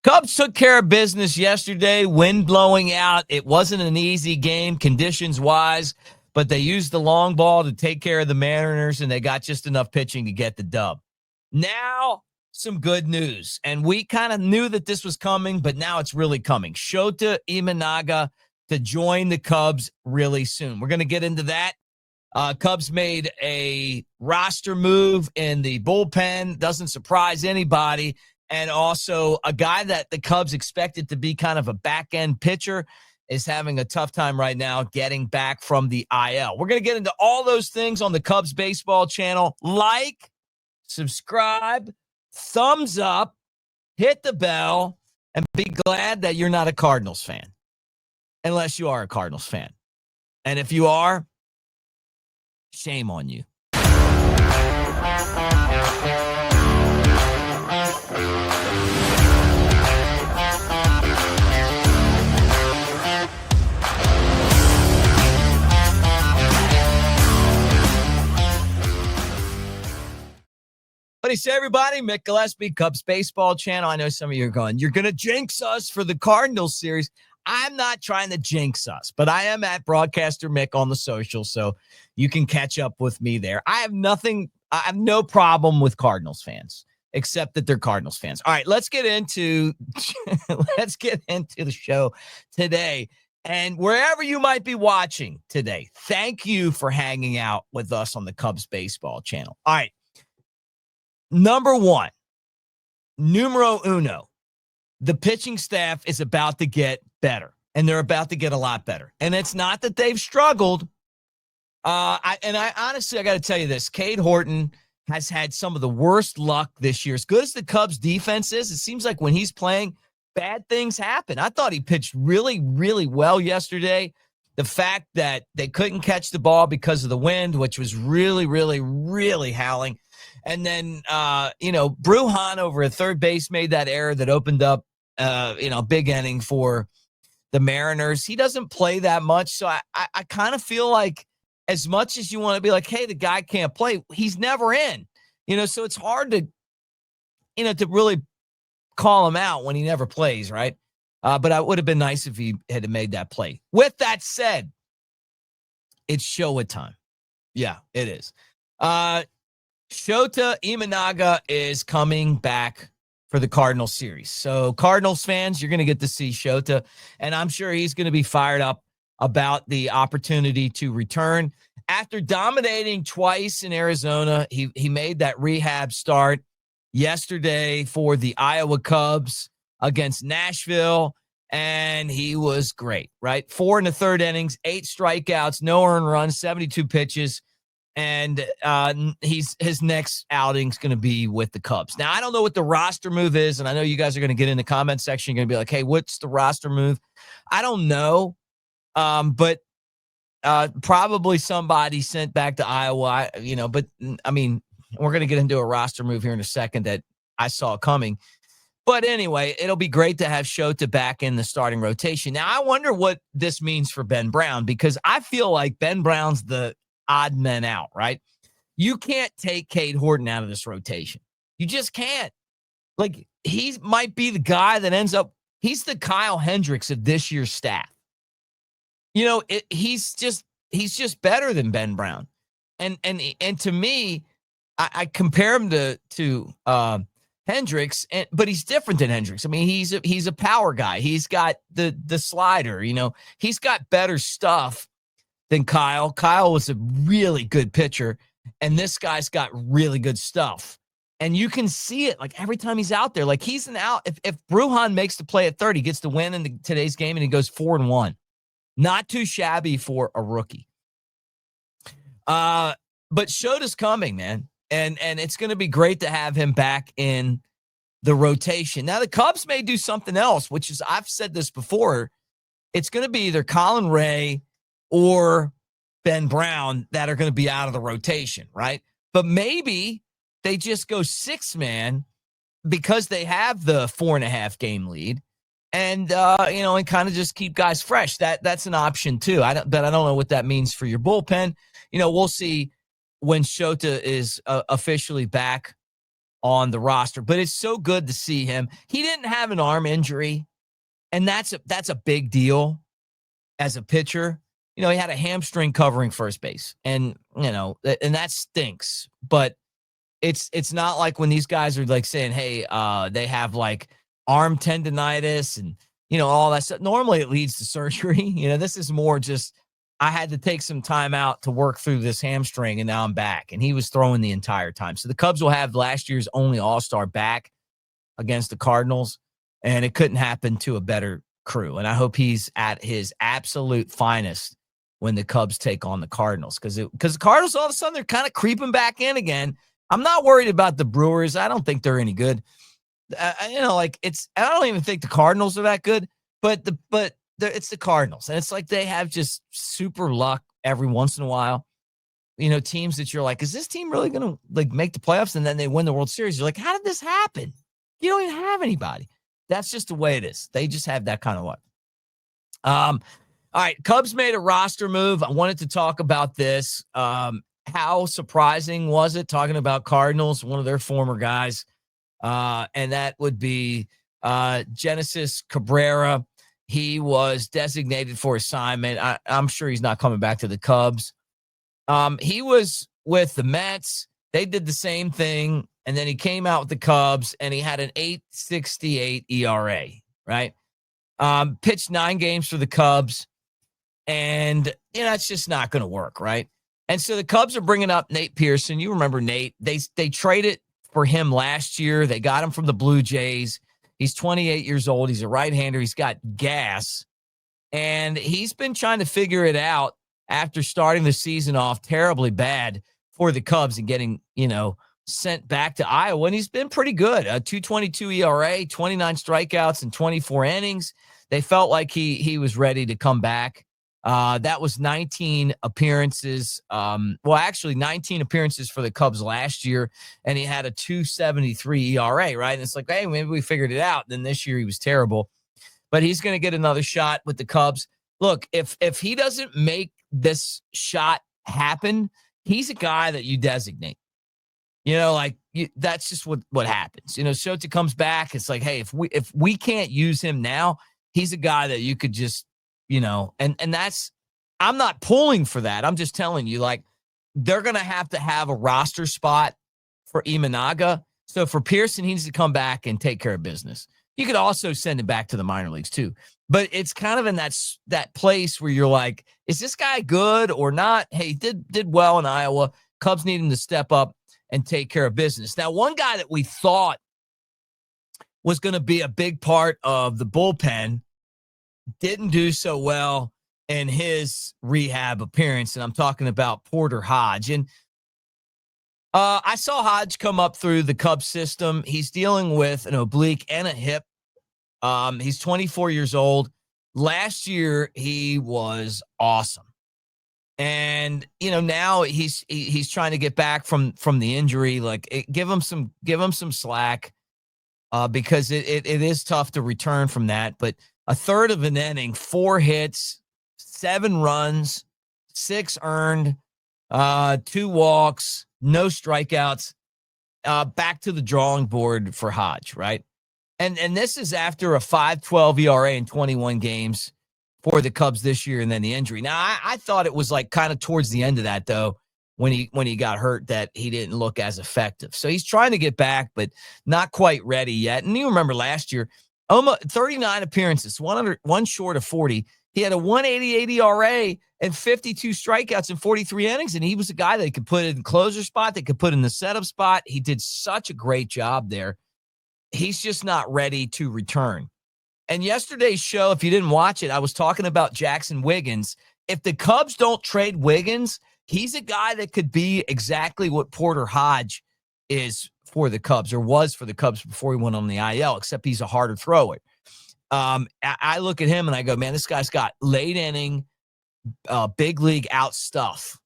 Cubs took care of business yesterday, wind blowing out. It wasn't an easy game conditions-wise, but they used the long ball to take care of the Mariners, and they got just enough pitching to get the dub. Now, some good news, and we kind of knew that this was coming, but now it's really coming. Shōta Imanaga to join the Cubs really soon. We're going to get into that. Cubs made a roster move in the bullpen. Doesn't surprise anybody. And also a guy that the Cubs expected to be kind of a back-end pitcher is having a tough time right now getting back from the IL. We're going to get into all those things on the Cubs baseball channel. Like, subscribe, thumbs up, hit the bell, and be glad that you're not a Cardinals fan, unless you are a Cardinals fan. And if you are, shame on you. What do you say, everybody? Mick Gillespie, Cubs baseball channel. I know some of you are going, you're going to jinx us for the Cardinals series. I'm not trying to jinx us, but I am at Broadcaster Mick on the social, so you can catch up with me there. I have no problem with Cardinals fans, except that they're Cardinals fans. All right, let's get into the show today. And wherever you might be watching today, thank you for hanging out with us on the Cubs baseball channel. All right. Number one, numero uno, the pitching staff is about to get better, and they're about to get a lot better. And it's not that they've struggled. I honestly got to tell you this. Cade Horton has had some of the worst luck this year. As good as the Cubs defense is, it seems like when he's playing, bad things happen. I thought he pitched really, really well yesterday. The fact that they couldn't catch the ball because of the wind, which was really, really, really howling. And then, Brujan over at third base made that error that opened up, big inning for the Mariners. He doesn't play that much. So I kind of feel like as much as you want to be like, hey, the guy can't play, he's never in, so it's hard to, to really call him out when he never plays. Right. But it would have been nice if he had made that play. With that said, it's Shōta time. Yeah, it is. Shōta Imanaga is coming back for the Cardinals series. So Cardinals fans, you're going to get to see Shōta, and I'm sure he's going to be fired up about the opportunity to return. After dominating twice in Arizona, he made that rehab start yesterday for the Iowa Cubs against Nashville, and he was great, right? 4 in the third innings, 8 strikeouts, no earned runs, 72 pitches. And his next outing is going to be with the Cubs. Now, I don't know what the roster move is, and I know you guys are going to get in the comment section. You're going to be like, hey, what's the roster move? I don't know, but probably somebody sent back to Iowa, but, I mean, we're going to get into a roster move here in a second that I saw coming. But anyway, it'll be great to have Shōta back in the starting rotation. Now, I wonder what this means for Ben Brown, because I feel like Ben Brown's the odd men out, right? You can't take Cade Horton out of this rotation. You just can't. Like, he might be the guy that ends up, he's the Kyle Hendricks of this year's staff. He's just better than Ben Brown. And to me, I compare him to Hendricks, but he's different than Hendricks. I mean, he's a power guy. He's got the slider, he's got better stuff than Kyle. Kyle was a really good pitcher, and this guy's got really good stuff. And you can see it, like, every time he's out there. Like, he's an out. If Brujan makes the play at third, he gets the win in today's game, and he goes 4-1. Not too shabby for a rookie. But Shōta's coming, man. And it's going to be great to have him back in the rotation. Now, the Cubs may do something else, which is, I've said this before, it's going to be either Colin Ray or Ben Brown that are going to be out of the rotation, right? But maybe they just go 6-man because they have the 4.5 game lead, and and kind of just keep guys fresh. That's an option too. I don't know what that means for your bullpen. We'll see when Shōta is officially back on the roster, but it's so good to see him. He didn't have an arm injury, and that's a big deal as a pitcher. He had a hamstring covering first base, and and that stinks. But it's not like when these guys are like saying, hey, they have like arm tendonitis and all that stuff. Normally it leads to surgery. This is more just I had to take some time out to work through this hamstring, and now I'm back. And he was throwing the entire time. So the Cubs will have last year's only all-star back against the Cardinals, and it couldn't happen to a better crew. And I hope he's at his absolute finest when the Cubs take on the Cardinals, because the Cardinals, all of a sudden, they're kind of creeping back in again. I'm not worried about the Brewers. I don't think they're any good. I don't even think the Cardinals are that good, but it's the Cardinals. And it's like they have just super luck every once in a while. Teams that you're like, is this team really going to like make the playoffs? And then they win the World Series. You're like, how did this happen? You don't even have anybody. That's just the way it is. They just have that kind of luck. All right, Cubs made a roster move. I wanted to talk about this. How surprising was it, talking about Cardinals, one of their former guys, and that would be Genesis Cabrera. He was designated for assignment. I'm sure he's not coming back to the Cubs. He was with the Mets. They did the same thing, and then he came out with the Cubs, and he had an 8.68 ERA, right? Pitched 9 games for the Cubs, and it's just not going to work, right? And so the Cubs are bringing up Nate Pearson. You remember Nate. They traded for him last year. They got him from the Blue Jays. He's 28 years old. He's a right-hander. He's got gas. And he's been trying to figure it out after starting the season off terribly bad for the Cubs and getting, sent back to Iowa. And he's been pretty good. 2.22 ERA, 29 strikeouts in 24 innings. They felt like he was ready to come back. That was 19 appearances. 19 appearances for the Cubs last year, and he had a 2.73 ERA, right? And it's like, hey, maybe we figured it out. Then this year he was terrible, but he's going to get another shot with the Cubs. Look, if he doesn't make this shot happen, he's a guy that you designate. That's just what happens. SHŌ-TA comes back. It's like, hey, if we can't use him now, he's a guy that you could just, and that's, I'm not pulling for that. I'm just telling you, like, they're going to have a roster spot for Imanaga. So for Pearson, he needs to come back and take care of business. You could also send him back to the minor leagues too. But it's kind of in that place where you're like, is this guy good or not? Hey, he did well in Iowa. Cubs need him to step up and take care of business. Now, one guy that we thought was going to be a big part of the bullpen didn't do so well in his rehab appearance, and I'm talking about Porter Hodge. And I saw Hodge come up through the Cubs system. He's dealing with an oblique and a hip. He's 24 years old. Last year, he was awesome. And, now he's trying to get back from the injury. Like, give him some slack because it is tough to return from that. But a third of an inning, 4 hits, 7 runs, 6 earned, 2 walks, no strikeouts, back to the drawing board for Hodge, right? And this is after a 5.12 ERA in 21 games for the Cubs this year, and then the injury. Now, I thought it was like kind of towards the end of that, though, when he got hurt, that he didn't look as effective. So he's trying to get back, but not quite ready yet. And you remember last year, almost 39 appearances, 1 short of 40. He had a 1.88 ERA and 52 strikeouts in 43 innings, and he was a guy that could put in the closer spot, that could put in the setup spot. He did such a great job there. He's just not ready to return. And yesterday's show, if you didn't watch it, I was talking about Jackson Wiggins. If the Cubs don't trade Wiggins, he's a guy that could be exactly what Porter Hodge is for the Cubs, or was for the Cubs before he went on the IL, except he's a harder thrower. I look at him and I go, man, this guy's got late inning, big league out stuff.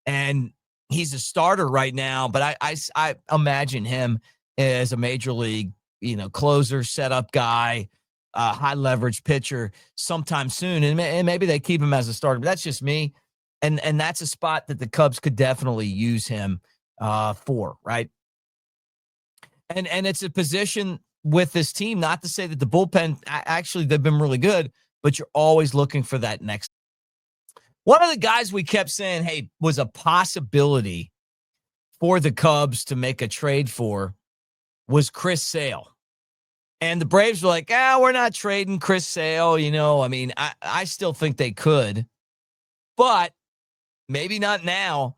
And he's a starter right now, but I imagine him as a major league, closer, setup guy, high leverage pitcher sometime soon. And maybe they keep him as a starter, but that's just me. And that's a spot that the Cubs could definitely use him for, right? And it's a position with this team, not to say that the bullpen, actually, they've been really good, but you're always looking for that next. One of the guys we kept saying, hey, was a possibility for the Cubs to make a trade for was Chris Sale. And the Braves were like, we're not trading Chris Sale. I mean, I still think they could, but maybe not now.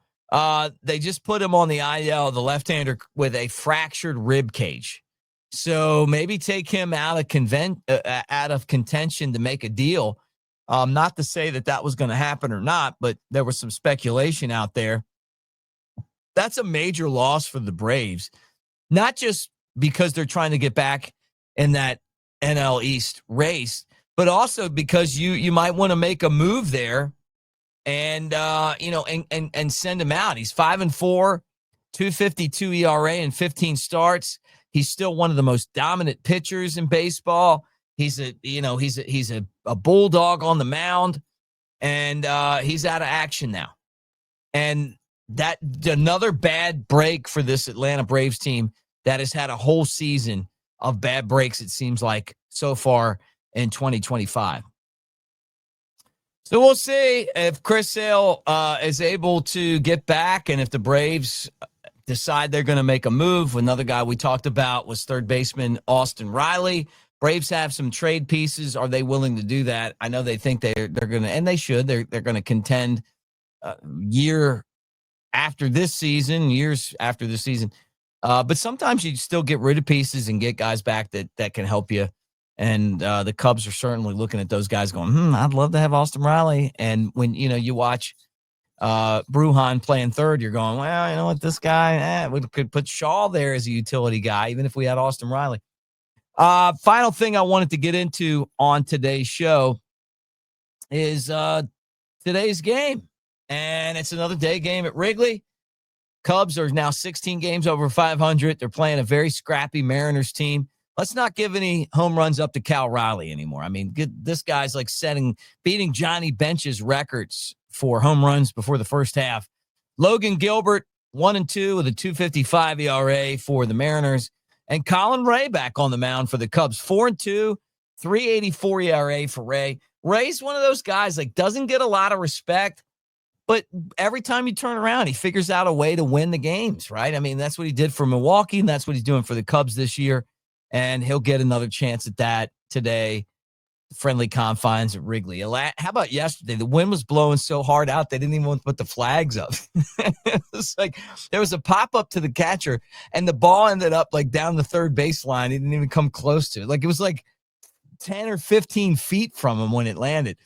They just put him on the IL, the left-hander with a fractured rib cage. So maybe take him out of contention to make a deal. Not to say that was going to happen or not, but there was some speculation out there. That's a major loss for the Braves, not just because they're trying to get back in that NL East race, but also because you might want to make a move there and send him out. He's 5-4, 2.52 ERA and 15 starts. He's still one of the most dominant pitchers in baseball. He's a bulldog on the mound, and he's out of action now. And that another bad break for this Atlanta Braves team that has had a whole season of bad breaks, it seems like, so far in 2025. So we'll see if Chris Sale is able to get back, and if the Braves decide they're going to make a move. Another guy we talked about was third baseman Austin Riley. Braves have some trade pieces. Are they willing to do that? I know they think they're going to, and they should. They're going to contend years after this season. But sometimes you still get rid of pieces and get guys back that can help you. And the Cubs are certainly looking at those guys going, I'd love to have Austin Riley. And when, you watch Brujan playing third, you're going, well, you know what, this guy, we could put Shaw there as a utility guy, even if we had Austin Riley. Final thing I wanted to get into on today's show is today's game. And it's another day game at Wrigley. Cubs are now 16 games over 500. They're playing a very scrappy Mariners team. Let's not give any home runs up to Cal Riley anymore. I mean, this guy's like beating Johnny Bench's records for home runs before the first half. Logan Gilbert, 1-2 with a 2.55 ERA for the Mariners. And Colin Ray back on the mound for the Cubs, 4-2, 3.84 ERA for Ray. Ray's one of those guys, like, doesn't get a lot of respect, but every time you turn around, he figures out a way to win the games, right? I mean, that's what he did for Milwaukee, and that's what he's doing for the Cubs this year. And he'll get another chance at that today. Friendly confines at Wrigley. How about yesterday? The wind was blowing so hard out, they didn't even want to put the flags up. It's like there was a pop-up to the catcher, and the ball ended up like down the third baseline. He didn't even come close to it. Like it was like 10 or 15 feet from him when it landed.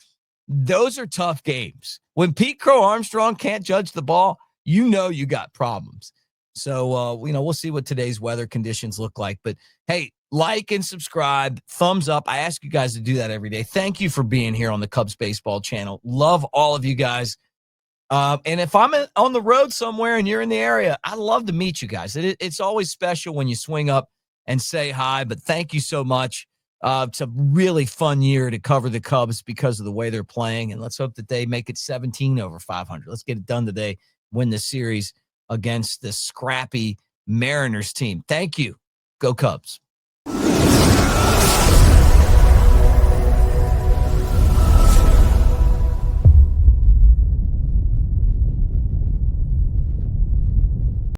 Those are tough games. When Pete Crow Armstrong can't judge the ball, you got problems. So, we'll see what today's weather conditions look like. But, hey, like and subscribe, thumbs up. I ask you guys to do that every day. Thank you for being here on the Cubs Baseball channel. Love all of you guys. And if I'm on the road somewhere and you're in the area, I'd love to meet you guys. It's always special when you swing up and say hi, but thank you so much. It's a really fun year to cover the Cubs because of the way they're playing, and let's hope that they make it 17 over 500. Let's get it done today, win the series against the scrappy Mariners team. Thank you. Go Cubs.